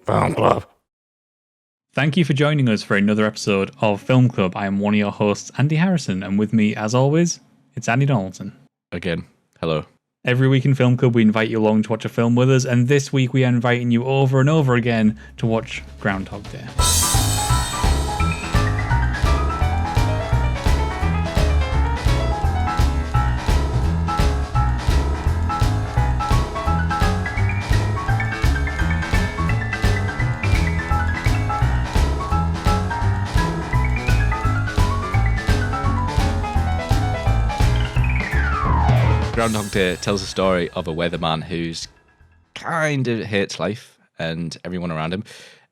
Film Club. Thank you for joining us for another episode of Film Club. I am one of your hosts, Andy Harrison, and with me, as always, it's Andy Donaldson. Again, hello. Every week in Film Club, we invite you along to watch a film with us, and this week we are inviting you over and over again to watch Groundhog Day. Groundhog Day tells the story of a weatherman who's kind of hates life and everyone around him.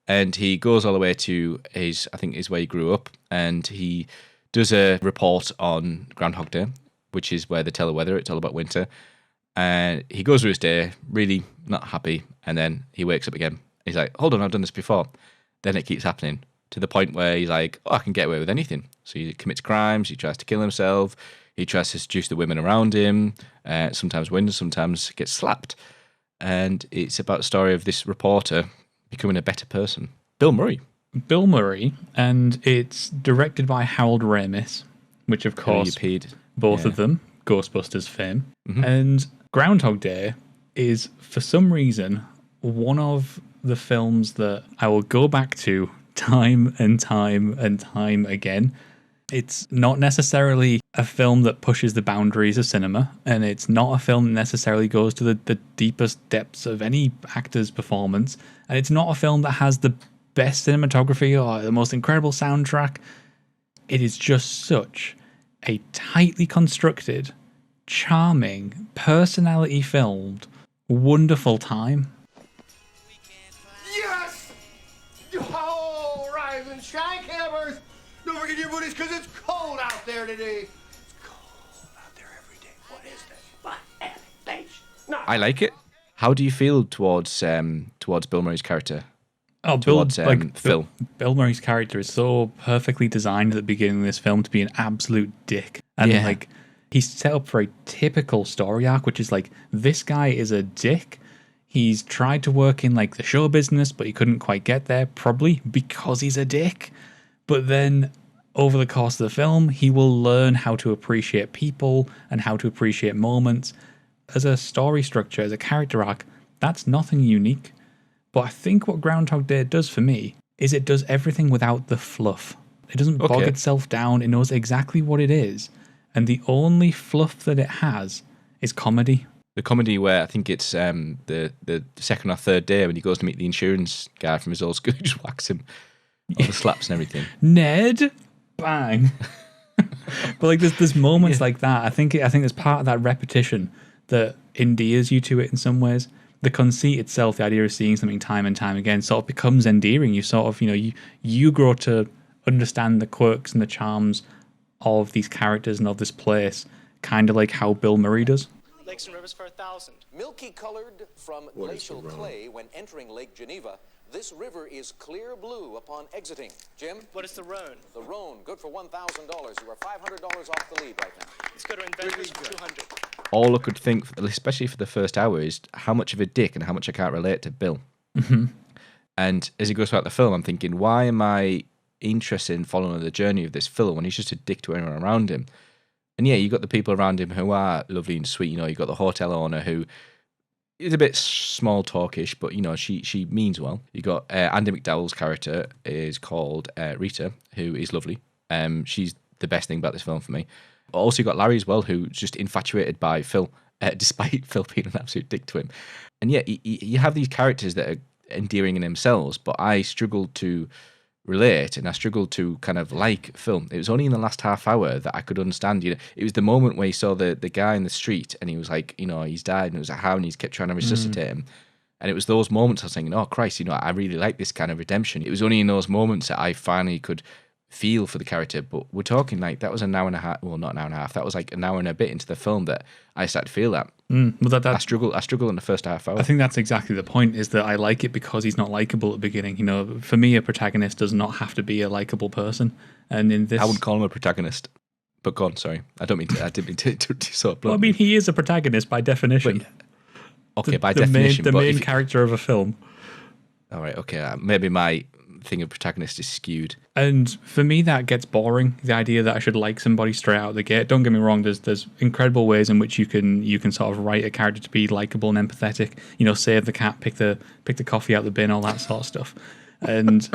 And he goes all the way to his where he grew up. And he does a report on Groundhog Day, which is where they tell the weather. It's all about winter. And he goes through his day, really not happy. And then he wakes up again. He's like, hold on, I've done this before. Then it keeps happening to the point where he's like, oh, I can get away with anything. So he commits crimes. He tries to kill himself. He tries to seduce the women around him, sometimes wins, sometimes gets slapped. And it's about the story of this reporter becoming a better person. Bill Murray, and it's directed by Harold Ramis, which of course, both of them, Ghostbusters fame. Mm-hmm. And Groundhog Day is, for some reason, one of the films that I will go back to time and time and time again. It's not necessarily a film that pushes the boundaries of cinema, and it's not a film that necessarily goes to the deepest depths of any actor's performance, and it's not a film that has the best cinematography or the most incredible soundtrack. It is just such a tightly constructed, charming, personality-filled, wonderful time. Yes! Oh, rise and shine, campers! Don't forget your booties, because it's cold out there today. It's cold out there every day. What is this? What no. I like it. How do you feel towards Bill Murray's character? Oh, Phil. Bill Murray's character is so perfectly designed at the beginning of this film to be an absolute dick. And he's set up for a typical story arc, which is like, this guy is a dick. He's tried to work in like the show business, but he couldn't quite get there, probably because he's a dick. But then over the course of the film, he will learn how to appreciate people and how to appreciate moments. As a story structure, as a character arc, that's nothing unique. But I think what Groundhog Day does for me is it does everything without the fluff. It doesn't bog itself down. It knows exactly what it is. And the only fluff that it has is comedy. The comedy where I think it's the second or third day when he goes to meet the insurance guy from his old school, he just whacks him. All the slaps and everything. Ned, bang. But like there's moments like that. I think there's part of that repetition that endears you to it in some ways. The conceit itself, the idea of seeing something time and time again, sort of becomes endearing. You sort of, you grow to understand the quirks and the charms of these characters and of this place, kind of like how Bill Murray does. Lakes and rivers for 1,000. Milky colored from glacial clay when entering Lake Geneva, this river is clear blue upon exiting. Jim? What is the Rhone? The Rhone, good for $1,000. You are $500 off the lead right now. Let's go to Inventors for 200. All I could think, especially for the first hour, is how much of a dick and how much I can't relate to Bill. Mm-hmm. And as he goes throughout the film, I'm thinking, why am I interested in following the journey of this film when he's just a dick to everyone around him? And yeah, you got the people around him who are lovely and sweet. You got the hotel owner who is a bit small talkish, but she means well. You got Andy McDowell's character is called Rita, who is lovely. She's the best thing about this film for me. Also, you got Larry as well, who's just infatuated by Phil, despite Phil being an absolute dick to him. And yeah, you have these characters that are endearing in themselves, but I struggled to relate and I struggled to kind of like Phil. It was only in the last half hour that I could understand. It was the moment where he saw the guy in the street and he was like, he's died, and it was like, how, and he's kept trying to resuscitate him. And it was those moments I was thinking, oh Christ, I really like this kind of redemption. It was only in those moments that I finally could feel for the character. But we're talking like that was an hour and a half, well, not an hour and a half, that was like an hour and a bit into the film that I started to feel that. Well, I struggle in the first half hour. I think that's exactly the point, is that I like it because he's not likable at the beginning. For me, a protagonist does not have to be a likable person. And in this, I wouldn't call him a protagonist. But go on, sorry. I didn't mean to sort of blunt. Well, I mean, he is a protagonist by definition. By definition. The main character of a film. All right, okay. Maybe my thing of protagonist is skewed. And for me, that gets boring. The idea that I should like somebody straight out of the gate. Don't get me wrong. There's incredible ways in which you can sort of write a character to be likable and empathetic. You know, save the cat, pick the coffee out the bin, all that sort of stuff. And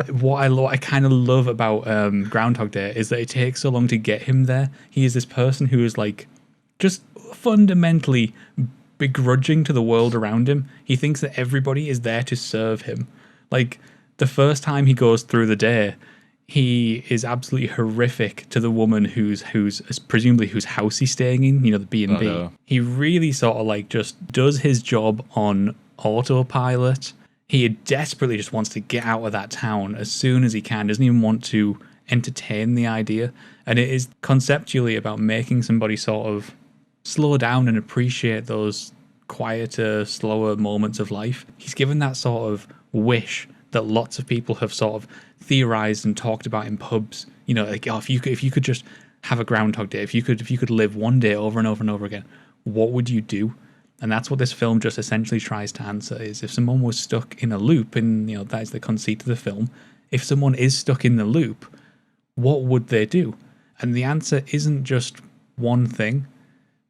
what I kind of love about Groundhog Day is that it takes so long to get him there. He is this person who is like just fundamentally begrudging to the world around him. He thinks that everybody is there to serve him. Like, the first time he goes through the day, he is absolutely horrific to the woman who's presumably whose house he's staying in, you know, the B&B. Oh, no. He really sort of like just does his job on autopilot. He desperately just wants to get out of that town as soon as he can, doesn't even want to entertain the idea. And it is conceptually about making somebody sort of slow down and appreciate those quieter, slower moments of life. He's given that sort of wish that lots of people have sort of theorized and talked about in pubs. You know, like, oh, if you could just have a Groundhog Day, if you could live one day over and over and over again, what would you do? And that's what this film just essentially tries to answer, is if someone was stuck in a loop, and you know, that is the conceit of the film, if someone is stuck in the loop, what would they do? And the answer isn't just one thing.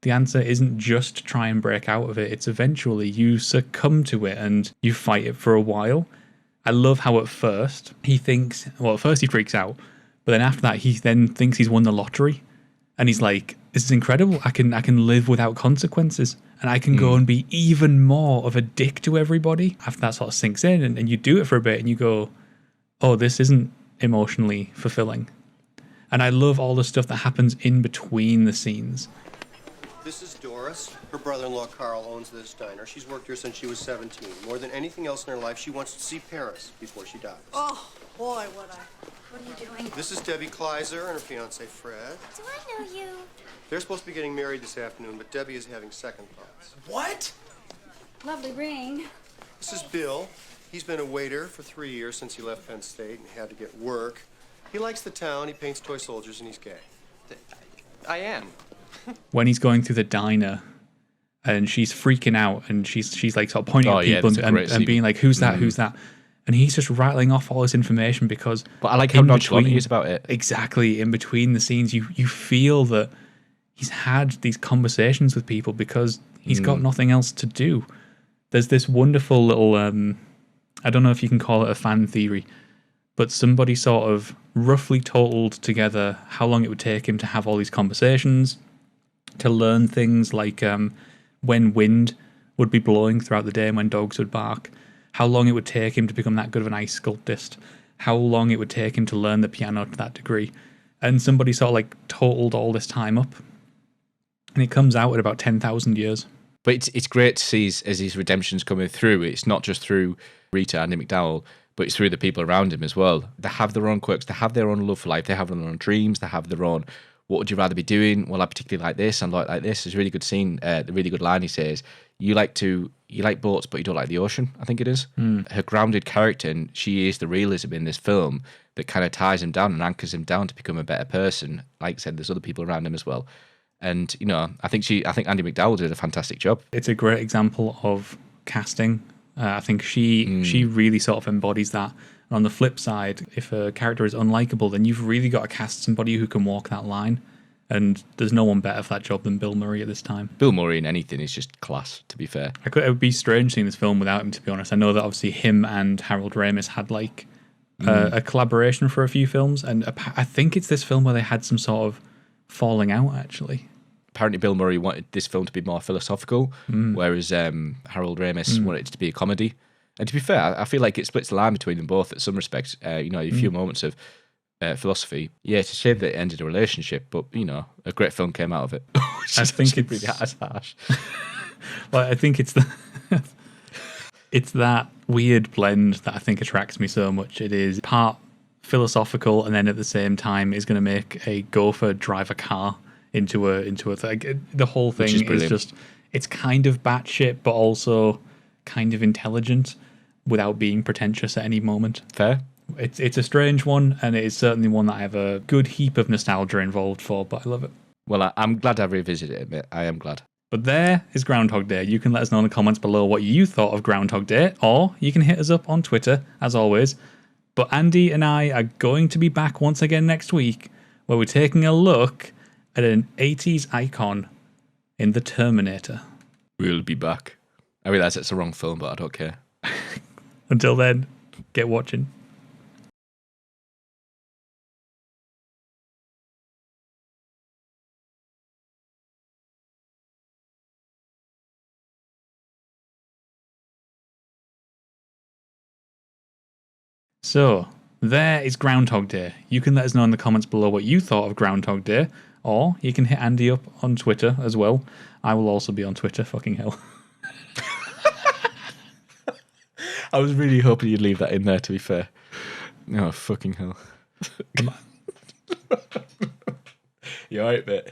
The answer isn't just to try and break out of it. It's eventually you succumb to it and you fight it for a while. I love how at first he thinks, well, at first he freaks out, but then after that he then thinks he's won the lottery, and he's like, this is incredible. I can live without consequences, and I can go and be even more of a dick to everybody. After that sort of sinks in, and you do it for a bit, and you go, oh, this isn't emotionally fulfilling. And I love all the stuff that happens in between the scenes. This is Doris. Her brother-in-law Carl owns this diner. She's worked here since she was 17. More than anything else in her life, she wants to see Paris before she dies. Oh, boy, what are you doing? This is Debbie Kleiser and her fiancé Fred. Do I know you? They're supposed to be getting married this afternoon, but Debbie is having second thoughts. What? Lovely ring. This is Bill. He's been a waiter for 3 years since he left Penn State and had to get work. He likes the town, he paints toy soldiers, and he's gay. I am. When he's going through the diner and she's freaking out and she's like sort of pointing at people and being like, who's that, who's that? And he's just rattling off all this information because... But I like how nonchalant he is about it. Exactly. In between the scenes, you feel that he's had these conversations with people because he's got nothing else to do. There's this wonderful little... I don't know if you can call it a fan theory, but somebody sort of roughly totaled together how long it would take him to have all these conversations, to learn things like when wind would be blowing throughout the day and when dogs would bark, how long it would take him to become that good of an ice sculptist, how long it would take him to learn the piano to that degree. And somebody sort of like totaled all this time up. And it comes out at about 10,000 years. But it's great to see as his redemption's coming through. It's not just through Rita and Andy McDowell, but it's through the people around him as well. They have their own quirks, they have their own love for life, they have their own dreams, they have their own, what would you rather be doing? Well, I particularly like this, and like this. It's a really good scene, the really good line he says, you like boats, but you don't like the ocean, I think it is. Her grounded character, and she is the realism in this film that kind of ties him down and anchors him down to become a better person. Like I said, there's other people around him as well. And, you know, I think Andy McDowell did a fantastic job. It's a great example of casting. I think she really sort of embodies that. And on the flip side, if a character is unlikable, then you've really got to cast somebody who can walk that line. And there's no one better for that job than Bill Murray at this time. Bill Murray in anything is just class, to be fair. It would be strange seeing this film without him, to be honest. I know that obviously him and Harold Ramis had like a collaboration for a few films. And I think it's this film where they had some sort of falling out, actually. Apparently Bill Murray wanted this film to be more philosophical, whereas Harold Ramis wanted it to be a comedy. And to be fair, I feel like it splits the line between them both at some respects. You know, a few moments of philosophy. Yeah, it's a shame that it ended a relationship, but, you know, a great film came out of it. I think it's really harsh. Well, I think it's it's that weird blend that I think attracts me so much. It is part philosophical, and then at the same time is going to make a gopher drive a car into a thing. The whole thing is just, it's kind of batshit, but also kind of intelligent without being pretentious at any moment. Fair. It's a strange one, and it is certainly one that I have a good heap of nostalgia involved for, but I love it. Well, I'm glad I revisited it, mate. I am glad. But there is Groundhog Day. You can let us know in the comments below what you thought of Groundhog Day, or you can hit us up on Twitter, as always. But Andy and I are going to be back once again next week, where we're taking a look at an 80s icon in The Terminator. We'll be back. I realise it's the wrong film, but I don't care. Until then, get watching. So, there is Groundhog Day. You can let us know in the comments below what you thought of Groundhog Day, or you can hit Andy up on Twitter as well. I will also be on Twitter, fucking hell. I was really hoping you'd leave that in there, to be fair. Oh, fucking hell. You alright, mate?